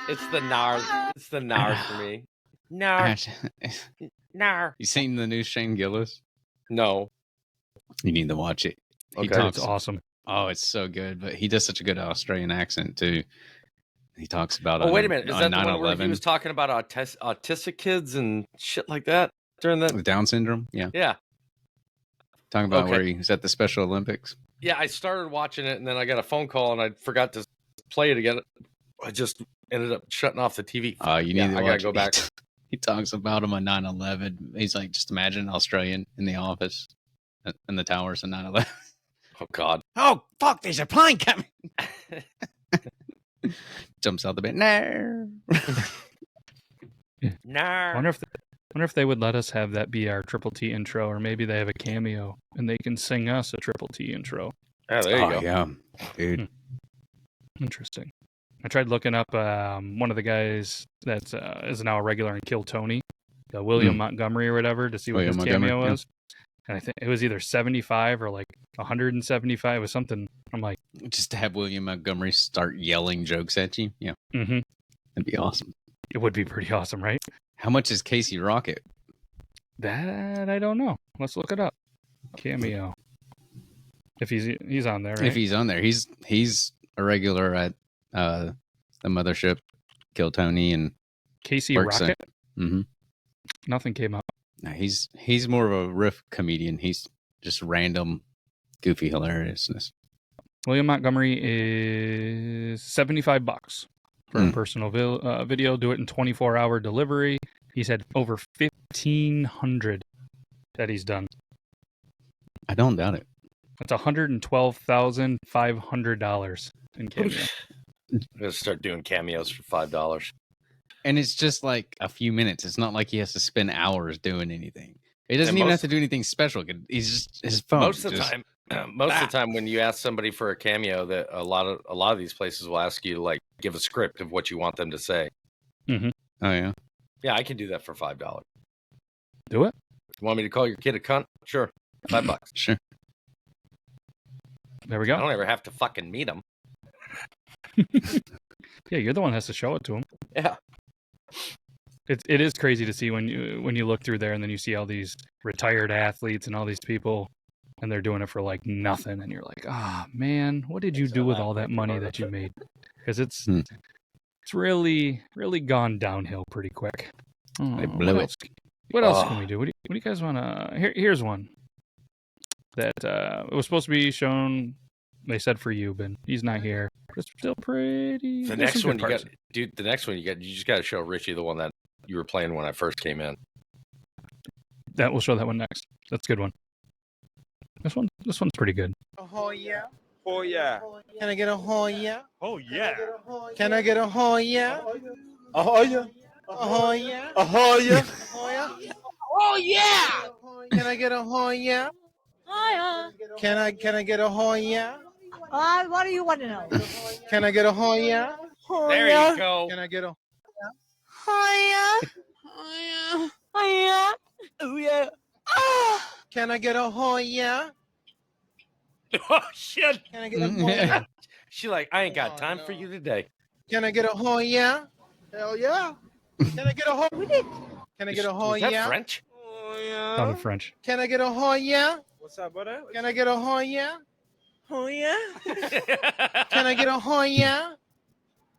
It's the nar. It's the nar for me. Nar. Nar. You seen the new Shane Gillis? No. You need to watch it. He Okay. talks. It's awesome. Oh, it's so good. But he does such a good Australian accent too. He talks about. Oh, wait a minute. Is that the one where 9/11. he was talking about autistic kids and shit like that during that? With Down syndrome? Yeah. Yeah. Talking about Okay. where he was at the Special Olympics. Yeah, I started watching it, and then I got a phone call, and I forgot to play it again. I just ended up shutting off the TV. You need to I watch gotta go it. back. He talks about him on 9/11. He's like, just imagine an Australian in the office in the towers on 9/11. Oh, God. Oh, fuck, there's a plane coming. Jumps out the bed. No. Nar. I wonder if they would let us have that be our Triple T intro, or maybe they have a cameo and they can sing us a Triple T intro. Oh, there you go. Yeah, dude. Interesting. I tried looking up one of the guys that is now a regular in Kill Tony, William Montgomery or whatever, to see what William his cameo Montgomery, was. And I think it was either 75 or like 175. It was something. I'm like, Just to have William Montgomery start yelling jokes at you. Yeah, mm-hmm. that'd be awesome. It would be pretty awesome, right? How much is Casey Rocket? That I don't know. Let's look it up. Cameo. If he's on there, right? If he's on there, he's a regular at the mothership, Kill Tony, and Casey works Rocket. Mm-hmm. Nothing came up. No, he's more of a riff comedian. He's just random, goofy hilariousness. William Montgomery is $75 for a personal video. Do it in 24-hour delivery. He's had over 1,500 that he's done. I don't doubt it. That's $112,500 in cameo. I'm going to start doing cameos for $5. And it's just like a few minutes. It's not like he has to spend hours doing anything. He doesn't even have to do anything special. He's just his phone. Most of the time, when you ask somebody for a cameo, that a lot of these places will ask you to like give a script of what you want them to say. Mm-hmm. Oh yeah. Yeah, I can do that for $5. Do it. You want me to call your kid a cunt? Sure, $5. Sure. There we I go. don't ever have to fucking meet him. Yeah, you're the one that has to show it to him. Yeah. It is crazy to see when you look through there and then you see all these retired athletes and all these people and they're doing it for like nothing, and you're like, man, what did you do with all that money that you made? Because it's really gone downhill pretty quick. They blew it. What else can we do? What do you guys want to? Here's one that it was supposed to be shown. They said for you, but he's not here. It's still pretty. The next one you got, dude. The next one you just got to show Richie the one that you were playing when I first came in. That we'll show that one next. That's a good one. This one's pretty good. Oh yeah. Oh yeah. Can I get a oh yeah? Oh yeah. Can I get a oh yeah? Oh yeah. Oh yeah. Oh yeah. Oh yeah. Oh yeah. Can I get a oh yeah? Hiya. Can I get a oh yeah? What do you want to know? Can I get a oh yeah? There you go. Can I get a Hiya. Oh Hiya. yeah. Oh yeah. Ah! Can I get a oh yeah? Oh shit! Can I get a oh yeah? She like, I ain't got Oh, time no. for you today. Can I get a oh yeah? Hell yeah. Can I get a oh? Can I get a oh Was that yeah? French? Oh yeah. Sounded French. Can I get a oh yeah? What's up, brother? Can I get a oh yeah? Oh yeah. Can I get a oh yeah?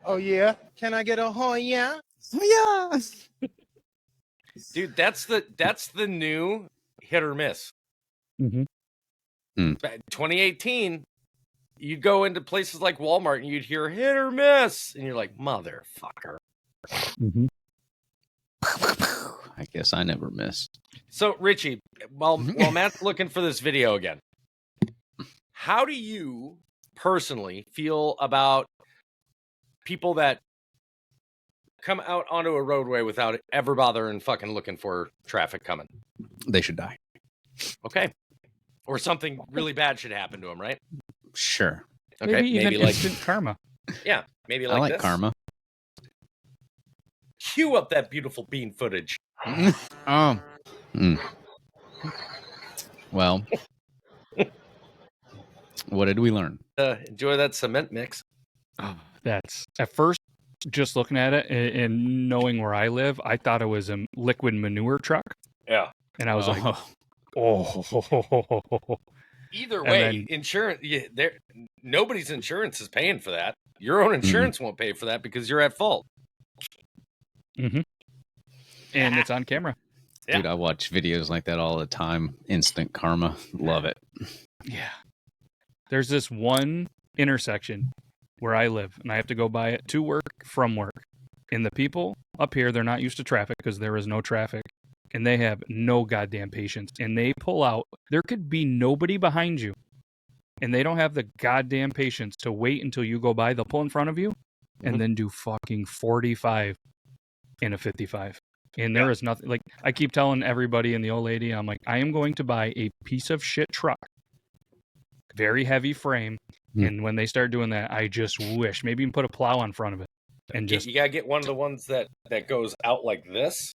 Oh yeah. Can I get a oh yeah? Oh yeah. Dude, that's the new hit or miss. Mm-hmm. 2018, you'd go into places like Walmart and you'd hear hit or miss, and you're like, motherfucker. Mm-hmm. I guess I never miss. So, Richie, while Matt's looking for this video again, how do you personally feel about people that come out onto a roadway without ever bothering fucking looking for traffic coming? They should die. Okay. Or something really bad should happen to them, right? Sure. Okay, Maybe even like instant karma. yeah, maybe like I like this. karma. Cue up that beautiful bean footage. Oh. Well, what did we learn? Enjoy that cement mix. Oh, that's at first just looking at it and knowing where I live, I thought it was a liquid manure truck, Yeah. and I was like, Oh. Either And way, then- insurance. Yeah, nobody's insurance is paying for that. Your own insurance won't pay for that because you're at fault. mm-hmm. And it's on camera. Yeah. Dude, I watch videos like that all the time. Instant karma. Love it. Yeah. There's this one intersection where I live, and I have to go by it to work, from work. And the people up here, they're not used to traffic because there is no traffic. And they have no goddamn patience. And they pull out. There could be nobody behind you. And they don't have the goddamn patience to wait until you go by. They'll pull in front of you and then do fucking 45 in a 55. And there is nothing. Like, I keep telling everybody and the old lady, I'm like, I am going to buy a piece of shit truck. Very heavy frame. And when they start doing that, I just wish maybe you can put a plow in front of it. And just You gotta get one of the ones that goes out like this.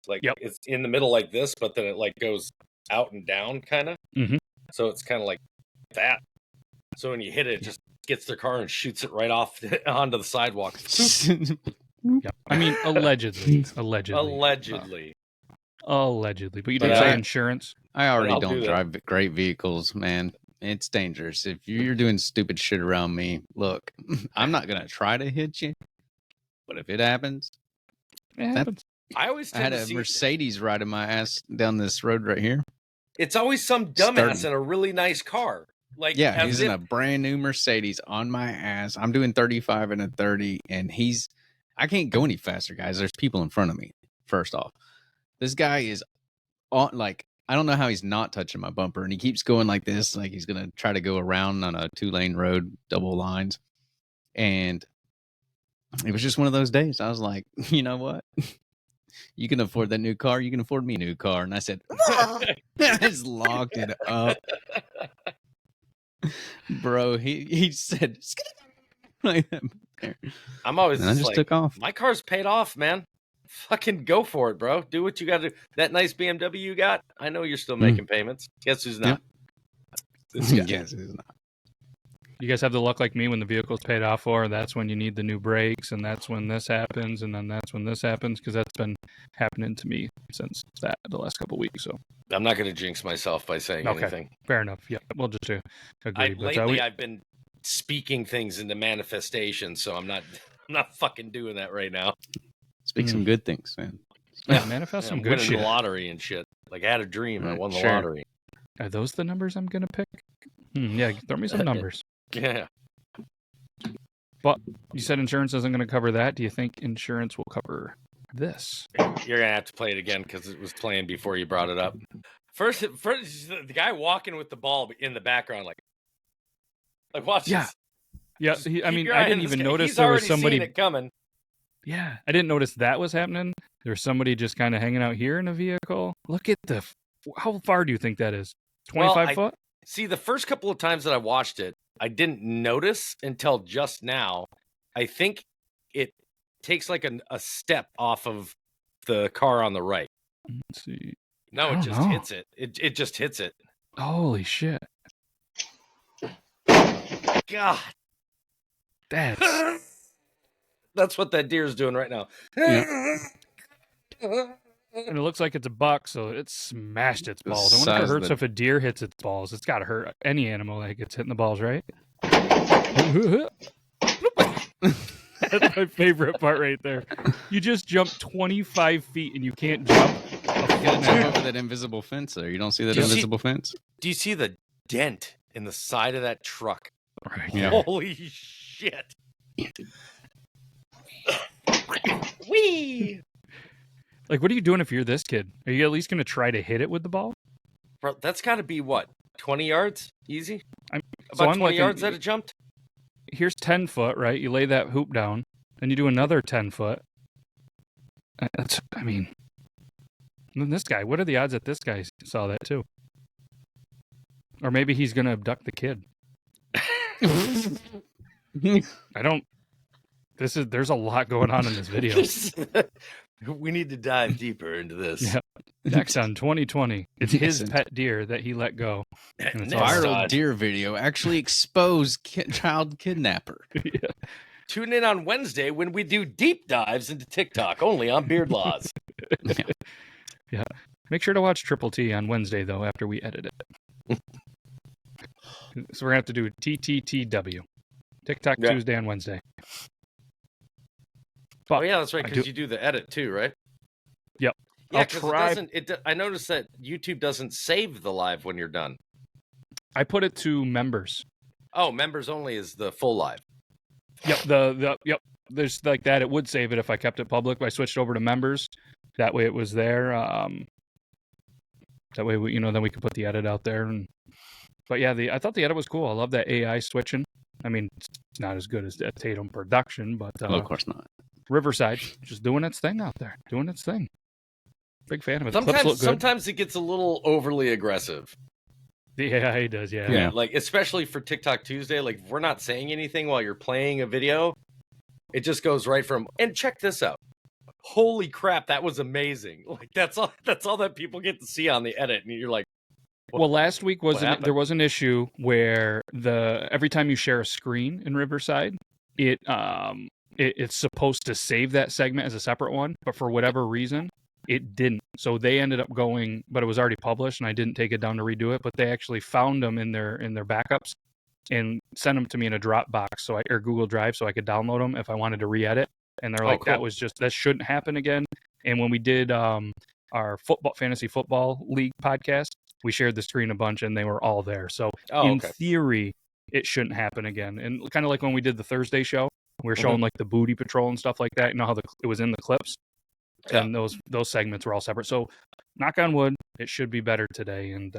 Like Yep. it's in the middle like this, but then it like goes out and down kind of. Mhm. So it's kind of like that. So when you hit it, it just gets their car and shoots it right off onto the sidewalk. Yep. I mean, allegedly. Allegedly. Allegedly. But you But didn't say I- insurance. I already I'll do don't that. drive great vehicles, man. It's dangerous. If you're doing stupid shit around me, look, I'm not going to try to hit you. But if it happens, It happens. I always I had tend to a see Mercedes riding my ass down this road right here. it's always some dumbass Starting. in a really nice car. Like Yeah, as he's if, in a brand new Mercedes on my ass. I'm doing 35 and a 30, and I can't go any faster, guys. There's people in front of me, first off. This guy is on, like, I don't know how he's not touching my bumper, and he keeps going like this, like he's going to try to go around on a 2-lane road, double lines. And it was just one of those days. I was like, you know what? You can afford that new car. You can afford me a new car. And I said, I just locked it up. Bro, he said, like that. I'm always And I just just like, took off. my car's paid off, man. Fucking go for it, bro. Do what you got to do. That nice BMW you got, I know you're still making payments. Guess who's not? This guy. Yes, it's not. You guys have the luck like me when the vehicle's paid off for. That's when you need the new brakes, and that's when this happens, and then that's when this happens, because that's been happening to me since the last couple of weeks. So I'm not going to jinx myself by saying Okay. anything. fair enough. Yeah, we'll just agree. Lately, I've been speaking things into manifestation, so I'm not fucking doing that right now. Speak some good things, man. manifest Yeah, some I'm good winning shit. the lottery and shit. Like I had a dream, I Right, won the sure. lottery. Are those the numbers I'm gonna pick? Yeah, throw me some numbers. Yeah. But you said insurance isn't going to cover that. Do you think insurance will cover this? You're gonna have to play it again because it was playing before you brought it up. First, the guy walking with the ball in the background, like watch Yeah. this. Yeah, Just I keep mean, your I eye on didn't this even guy. notice He's there was already somebody. seen it coming. Yeah, I didn't notice that was happening. There's somebody just kind of hanging out here in a vehicle. Look at how far do you think that is? 25 foot? See, the first couple of times that I watched it, I didn't notice until just now. I think it takes like a step off of the car on the right. Let's see. No, I it don't just know. hits it. It just hits it. Holy shit. God. That's what that deer is doing right now. Yeah. And it looks like it's a buck, so it smashed its The balls. I wonder if size it of hurts the- if a deer hits its balls. It's got to hurt any animal that gets hit in the balls, right? That's my favorite part right there. You just jump 25 feet and you can't jump. You gotta jump over that invisible fence there. You don't see that Do you see- invisible fence? Do you see the dent in the side of that truck? Right. Yeah. Holy shit. Wee! Like, what are you doing if you're this kid? Are you at least going to try to hit it with the ball? Bro, that's got to be what? 20 yards? Easy? I'm 20 looking- yards that it jumped? Here's 10 foot, right? You lay that hoop down, then you do another 10 foot. And then this guy, what are the odds that this guy saw that too? Or maybe he's going to abduct the kid. There's a lot going on in this video. We need to dive deeper into this. Yeah. Next on 2020, it's Yes, his and- pet deer that he let go. And it's Next Viral on- deer video actually exposed child kidnapper. Yeah. Tune in on Wednesday when we do deep dives into TikTok, only on Beard Laws. Make sure to watch Triple T on Wednesday, though, after we edit it. So we're going to have to do TTTW. TikTok Yeah. Tuesday and Wednesday. Oh yeah, that's right. I Because do- you do the edit too, right? Yep. Yeah, I'll 'cause try- I noticed that YouTube doesn't save the live when you're done. I put it to members. Oh, members only is the full live. Yep. Yep. There's like that. It would save it if I kept it public. But I switched over to members. That way it was there. That way then we could put the edit out there. But yeah, I thought the edit was cool. I love that AI switching. I mean, it's not as good as that Tatum production, but Well, of course not. Riverside just doing its thing out there, doing its thing. Big fan of it. The clips look Sometimes good. it gets a little overly aggressive. The AI does, yeah. Yeah. Like especially for TikTok Tuesday, like if we're not saying anything while you're playing a video, it just goes right from and check this out. Holy crap, that was amazing. Like that's all that people get to see on the edit, and you're like, Well, last week happened? there was an issue where every time you share a screen in Riverside, it's supposed to save that segment as a separate one, but for whatever reason, it didn't. So they ended up going, but it was already published, and I didn't take it down to redo it. But they actually found them in their backups and sent them to me in a Dropbox, or Google Drive, so I could download them if I wanted to re-edit. And they're like, cool. that shouldn't happen again. And when we did our fantasy football league podcast, we shared the screen a bunch, and they were all there. So in theory, it shouldn't happen again. And kind of like when we did the Thursday show, we were showing like the booty patrol and stuff like that. You know how it was in the clips, and those segments were all separate. So knock on wood, it should be better today, and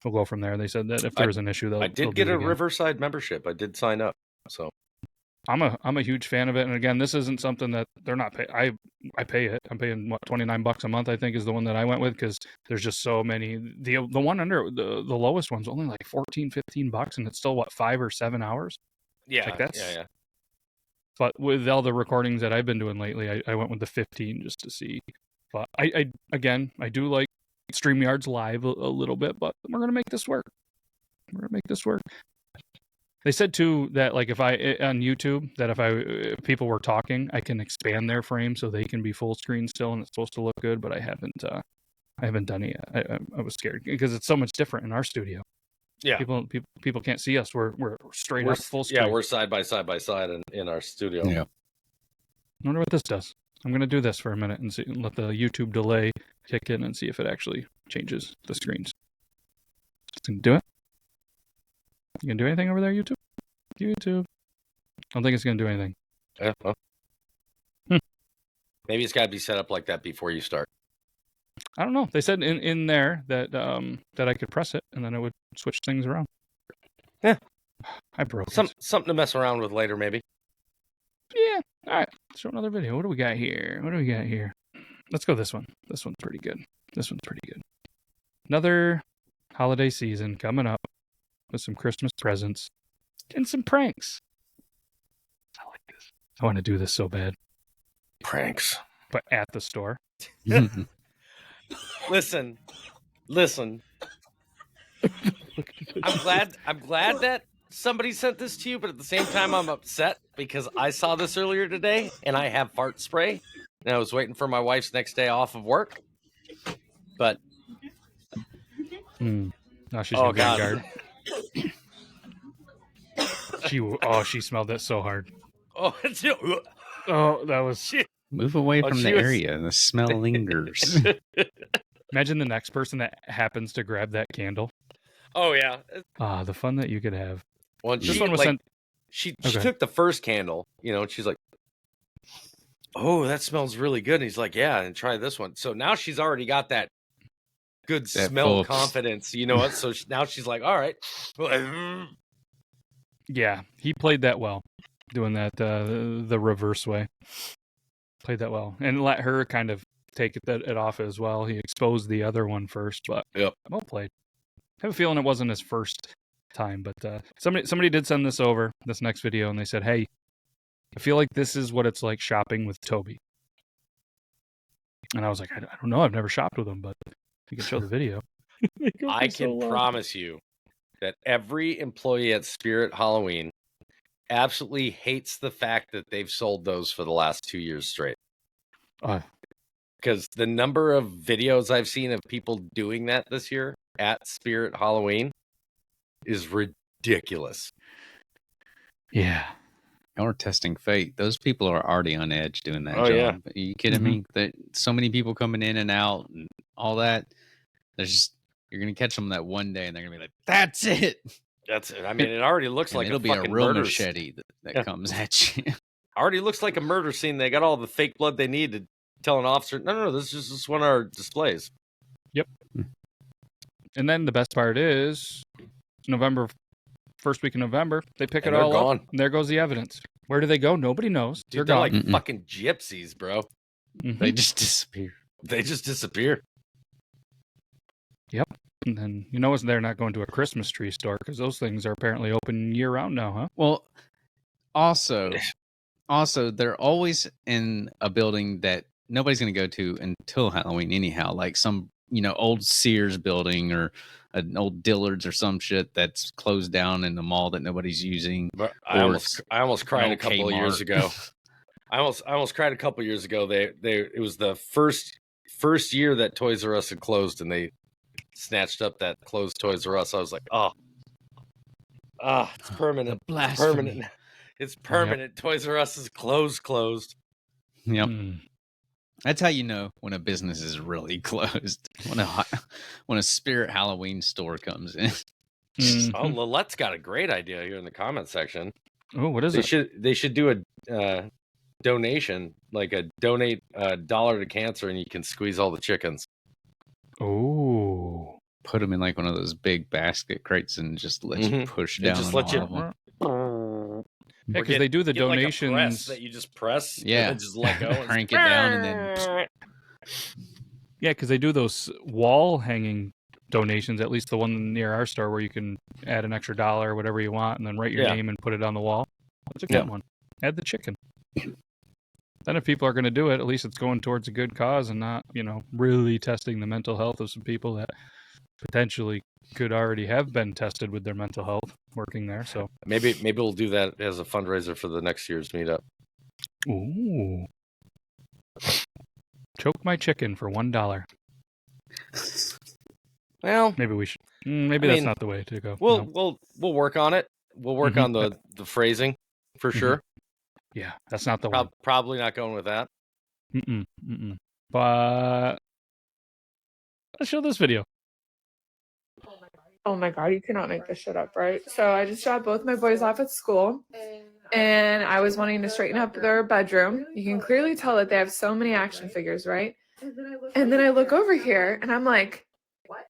we'll go from there. They said that if there was an issue, I did get a Riverside membership. I did sign up, so I'm a huge fan of it. And again, this isn't something that they're not pay. I pay it. I'm paying what, $29 a month, I think, is the one that I went with, because there's just so many. The one under the lowest one's only like $14-15, and it's still what, 5 or 7 hours. yeah, Like, that's- yeah. But with all the recordings that I've been doing lately, I went with the 15 just to see. But I do like StreamYard's live a little bit, but we're gonna make this work. They said too that like if on YouTube that if people were talking, I can expand their frame so they can be full screen still, and it's supposed to look good. But I haven't done it yet. I was scared because it's so much different in our studio. Yeah. People can't see us. We're straight up full screen. Yeah, we're side by side in our studio. Yeah. I wonder what this does. I'm going to do this for a minute and see, and let the YouTube delay kick in and see if it actually changes the screens. It's going to do it. You going to do anything over there, YouTube? YouTube. I don't think it's going to do anything. Yeah, well. Maybe it's got to be set up like that before you start. I don't know. They said in there that I could press it and then it would switch things around. Yeah. I broke it. Something to mess around with later, maybe. Yeah. All right. Let's show another video. What do we got here? Let's go this one. This one's pretty good. Another holiday season coming up with some Christmas presents and some pranks. I like this. I want to do this so bad. Pranks. but at the store. Listen. I'm glad that somebody sent this to you, but at the same time, I'm upset because I saw this earlier today and I have fart spray, and I was waiting for my wife's next day off of work. But Now she's oh gonna be god, on guard. She smelled that so hard. oh, Oh, that was shit. Move away from the she was- area. The smell lingers. Imagine the next person that happens to grab that candle. Oh yeah. The fun that you could have. Well, This she one was like sent. she Okay. took the first candle, and she's like, "Oh, that smells really good." And he's like, "Yeah, and try this one." So now she's already got that good That smell full- confidence, you know what? So now she's like, "All right." Yeah, he played that well, doing that the reverse way. Played that well, and let her kind of take it off as well. He exposed the other one first, but Yep. well played. I have a feeling it wasn't his first time, but somebody did send this over, this next video, and they said, "Hey, I feel like this is what it's like shopping with Toby." And I was like, I don't know, I've never shopped with him, but you can show the video. I can promise you that every employee at Spirit Halloween absolutely hates the fact that they've sold those for the last 2 years straight. Because the number of videos I've seen of people doing that this year at Spirit Halloween is ridiculous. Yeah. Or testing fate. Those people are already on edge doing that Oh, job. yeah. Are you kidding me? That so many people coming in and out and all that. There's just you're gonna catch them that one day and they're gonna be like, "That's it." That's it. I mean, it already looks And like it'll a be a fucking real murder. machete that Yeah. comes at you. Already looks like a murder scene. They got all the fake blood they need to tell an officer, no, this is just one of our displays. And then the best part is first week of November, they pick And it they're all gone. up. And there goes the evidence. Where do they go? Nobody knows. Dude, they're gone. like Mm-mm. fucking gypsies, bro. Mhm. They just disappear. They just disappear. And then they're not going to a Christmas tree store because those things are apparently open year round now, huh? Well, also, they're always in a building that nobody's going to go to until Halloween, anyhow. Like some, old Sears building or an old Dillard's or some shit that's closed down in the mall that nobody's using. But I Or almost cried a old couple of years Kmart. ago. I almost cried a couple of years ago. It was the first year that Toys R Us had closed, and they snatched up that closed Toys R Us. I was like, it's permanent. Blasphemy. Permanent. It's permanent. Toys R Us is closed. Yep. Mm. That's how you know when a business is really closed. When a Spirit Halloween store comes in. Mhm. Oh, Lilette's got a great idea here in the comment section. Oh, what is They should do a donation, like donate $1 to cancer, and you can squeeze all the chickens. Oh. Put them in like one of those big basket crates and just let you Mhm. push It down. just on all let you- of 'em. Yeah, Or because they do the get like a press donations. that you just press, Yeah. and then just let go, and Crank it down and then Yeah, because they do those wall hanging donations, at least the one near our store where you can add an extra $1 or whatever you want and then write your Yeah. name and put it on the wall. That's a good Yeah. one. Add the chicken. Then if people are going to do it, at least it's going towards a good cause and not, really testing the mental health of some people that potentially could already have been tested with their mental health working there. So, maybe we'll do that as a fundraiser for the next year's meetup. ooh. Choke my chicken for $1. Well, Maybe we should. Maybe I that's mean, not the way to go. we'll No. we'll work on it. We'll work Mhm. on the phrasing for Mhm. sure. Yeah, that's not the one. Probably not going with that. But let's show this video. Oh my god, you cannot make this shit up, right? So I just dropped both my boys off at school and I was wanting to straighten up their bedroom. You can clearly tell that they have so many action figures, right? And then I look over here and I'm like, what?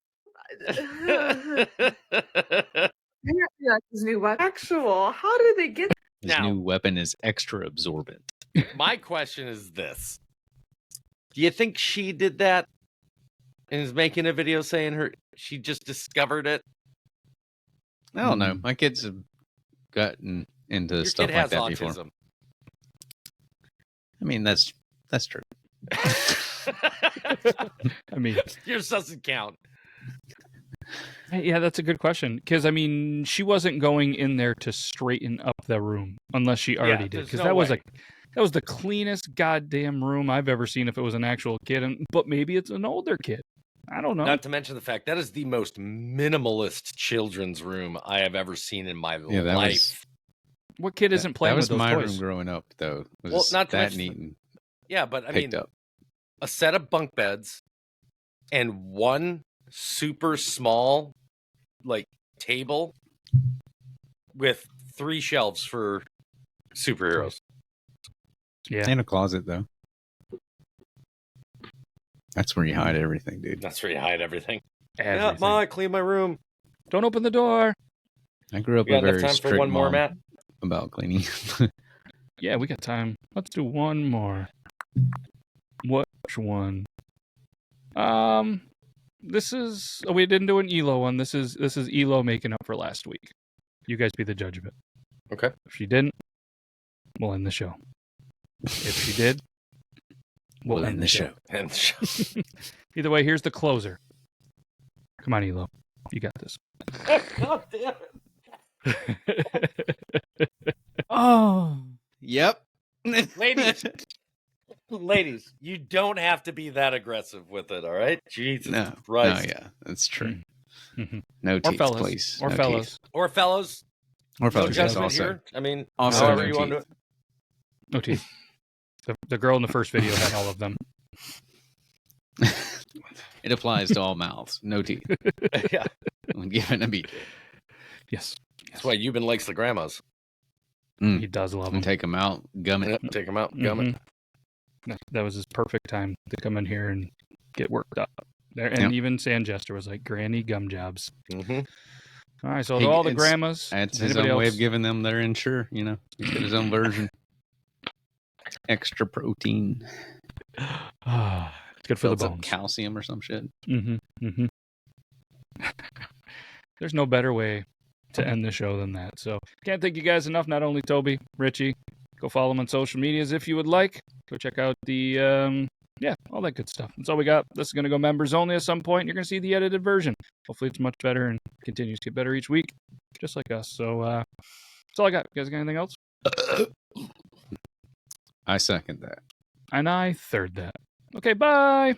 His new weapon. Actual, how did they get his Now- new weapon is extra absorbent. My question is this: do you think she did that and is making a video saying she just discovered it? I don't know. My kids have gotten into Your stuff kid like has that autism. before. I mean, that's true. I mean, yours doesn't count. yeah, that's a good question. Because I mean, she wasn't going in there to straighten up the room unless she already did. there's Because no that was way. that was the cleanest goddamn room I've ever seen. If it was an actual kid, but maybe it's an older kid. I don't know. Not to mention the fact that is the most minimalist children's room I have ever seen in my life. What kid isn't playing that with was those my toys? room growing up, though. Was Well, not to that mention neat and Yeah, but I picked mean, up. a set of bunk beds and one super small, like, table with 3 shelves for superheroes. Yeah. And a closet, though. That's where you hide everything, dude. That's where you hide everything. Everything. Yeah, Ma, clean my room. Don't open the door. I grew up You got a enough very time strict for one more, mom Matt? about cleaning. Yeah, we got time. Let's do one more. Which one? This is we didn't do an Elo one. This is Elo making up for last week. You guys be the judge of it. Okay. If she didn't, we'll end the show. If she did, we'll end the show. And Either way, here's the closer. Come on, Elo. You got this. God damn it. Oh, yep. Ladies, you don't have to be that aggressive with it, all right? Jesus No, Christ. yeah, that's true. Mm-hmm. No Or teeth, fellas. please. Or No fellas. teeth. Or fellas, Or no fellas, yes, judgment also. here. I mean, Also however no you want to do teeth. it. No teeth. The girl in the first video had all of them. It applies to all mouths. No teeth. Yeah. When given a beat. Yes. That's why Euban likes the grandmas. He does love them. And take them out, gum it. Yep, take them out, gum it. That was his perfect time to come in here and get worked up. There, and Yep. even Sandjester was like, "Granny gum jobs." Mm-hmm. All right, so Hey, to all the it's- grandmas, That's his anybody own way else? of giving them their insure, you know. He's got his own version. Extra protein. It's good for Builds the up bones. calcium or some shit. There's no better way to end the show than that. So can't thank you guys enough. Not only Toby, Richie, go follow them on social medias if you would like. Go check out the all that good stuff. That's all we got. This is gonna go members only at some point. You're gonna see the edited version. Hopefully it's much better and continues to get better each week, just like us. So that's all I got. You guys got anything else? I second that. And I third that. Okay, bye.